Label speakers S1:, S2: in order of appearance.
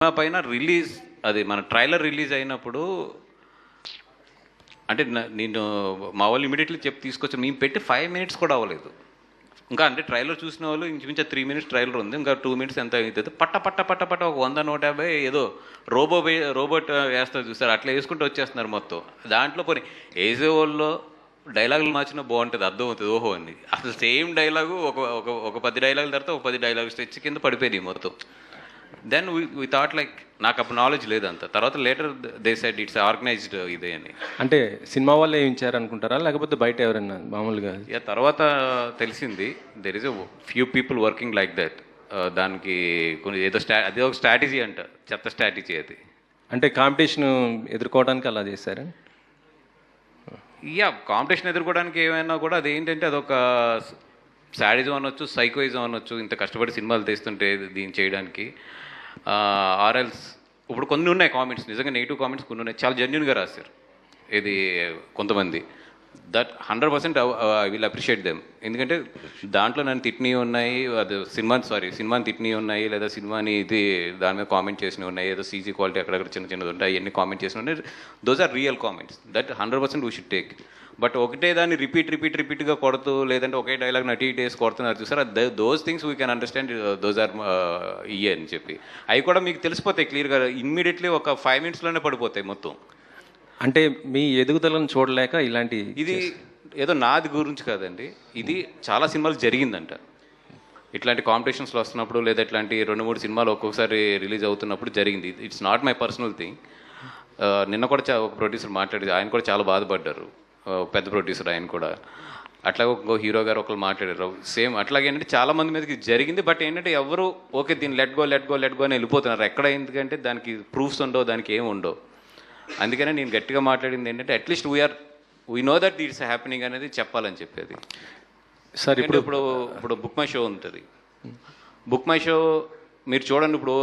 S1: Cinema పైన release అది మన ట్రైలర్ రిలీజ్ అయినప్పుడు అంటే నేను మా వాళ్ళు ఇమీడియట్లీ చెప్పి తీసుకొచ్చి మేము పెట్టి 5 minutes కూడా అవ్వలేదు. ఇంకా అంటే ట్రైలర్ చూసిన వాళ్ళు ఇంచుమించు 3 minutes ట్రైలర్ ఉంది, ఇంకా 2 minutes ఎంత అవుతుంది, పట్ట పట్ట పట్ట పట్ట ఒక 100-150 ఏదో రోబోట్ వేస్తారు చూస్తారు, అట్లా వేసుకుంటూ వచ్చేస్తున్నారు మొత్తం. దాంట్లో పోనీ వేసే వాళ్ళు డైలాగులు మార్చినా బాగుంటుంది, అర్థమవుతుంది ఓహో అని. అసలు సేమ్ డైలాగు ఒక 10 డైలాగుల తర్వాత ఒక 10 డైలాగ్స్ తెచ్చి కింద పడిపోయింది మొత్తం. దెన్ వి థాట్ లైక్, నాకు అప్పుడు నాలెడ్జ్ లేదంత. తర్వాత later they said it's organised ఇదే అని.
S2: అంటే సినిమా వాళ్ళే వేయించారు అనుకుంటారా, లేకపోతే బయట ఎవరైనా మామూలుగా?
S1: తర్వాత తెలిసింది there is a few people working like that. దానికి కొన్ని ఏదో అదే ఒక స్ట్రాటజీ అంట, చెత్త స్ట్రాటజీ అది.
S2: అంటే కాంపిటీషన్ ఎదుర్కోవడానికి అలా చేశారు.
S1: కాంపిటీషన్ ఎదుర్కోవడానికి ఏమైనా కూడా అది ఏంటంటే అదొక శాడిజం అనొచ్చు, సైకోయిజం అనొచ్చు. ఇంత కష్టపడి సినిమాలు తీస్తుంటే దీన్ని చేయడానికి. ఆర్ఎల్స్ ఇప్పుడు కొన్ని ఉన్నాయి కామెంట్స్, నిజంగా నెగిటివ్ కామెంట్స్ కొన్ని ఉన్నాయి, చాలా జెన్యున్గా రాశారు ఇది కొంతమంది. That 100% I will appreciate them. ఎందుకంటే దాంట్లో నన్ను తిట్టినవి ఉన్నాయి, అది సినిమాని తిట్టినవి ఉన్నాయి, లేదా సినిమాని ఇది దాని మీద కామెంట్ చేసినవి ఉన్నాయి, ఏదో సీజీ క్వాలిటీ అక్కడక్కడ చిన్నది ఉంటాయి, అవన్నీ కామెంట్ చేసినవి ఉన్నాయి. Those are real comments, that 100% we should take. But ఒకటే దాన్ని రిపీట్గా కొడుతూ, లేదంటే ఒకే డైలాగ్ నటి వేసి కొడుతున్నారు చూసారు, those things we can understand, those are ఇయే అని చెప్పి. అవి కూడా మీకు తెలిసిపోతాయి క్లియర్గా, ఇమ్మీడియట్లీ ఒక 5 minutesలోనే పడిపోతాయి మొత్తం.
S2: అంటే మీ ఎదుగుదలను చూడలేక ఇలాంటి
S1: ఇది ఏదో నాది గురించి కాదండి, ఇది చాలా సినిమాలు జరిగిందంట. ఇట్లాంటి కాంపిటీషన్స్లో వస్తున్నప్పుడు, లేదా ఇట్లాంటి 2-3 సినిమాలు ఒక్కొక్కసారి రిలీజ్ అవుతున్నప్పుడు జరిగింది. It's not my personal thing. నిన్న కూడా ఒక ప్రొడ్యూసర్ మాట్లాడేది, ఆయన కూడా చాలా బాధపడ్డారు, పెద్ద ప్రొడ్యూసర్ ఆయన కూడా. అట్లాగే ఇంకో హీరో గారు ఒకరు మాట్లాడారు సేమ్. అట్లాగే ఏంటంటే చాలా మంది మీదకి జరిగింది, బట్ ఏంటంటే ఎవరు ఓకే దీన్ని లెట్ గో అని వెళ్ళిపోతున్నారు. ఎక్కడ ఎందుకంటే దానికి ప్రూఫ్స్ ఉండవు, దానికి ఏమి ఉండవు. అందుకనే నేను గట్టిగా మాట్లాడింది ఏంటంటే at least we know that it's happening అనేది చెప్పాలని చెప్పేది.
S2: సార్
S1: ఇప్పుడు బుక్ మై షో ఉంటుంది. బుక్ మై షో మీరు చూడండి, ఇప్పుడు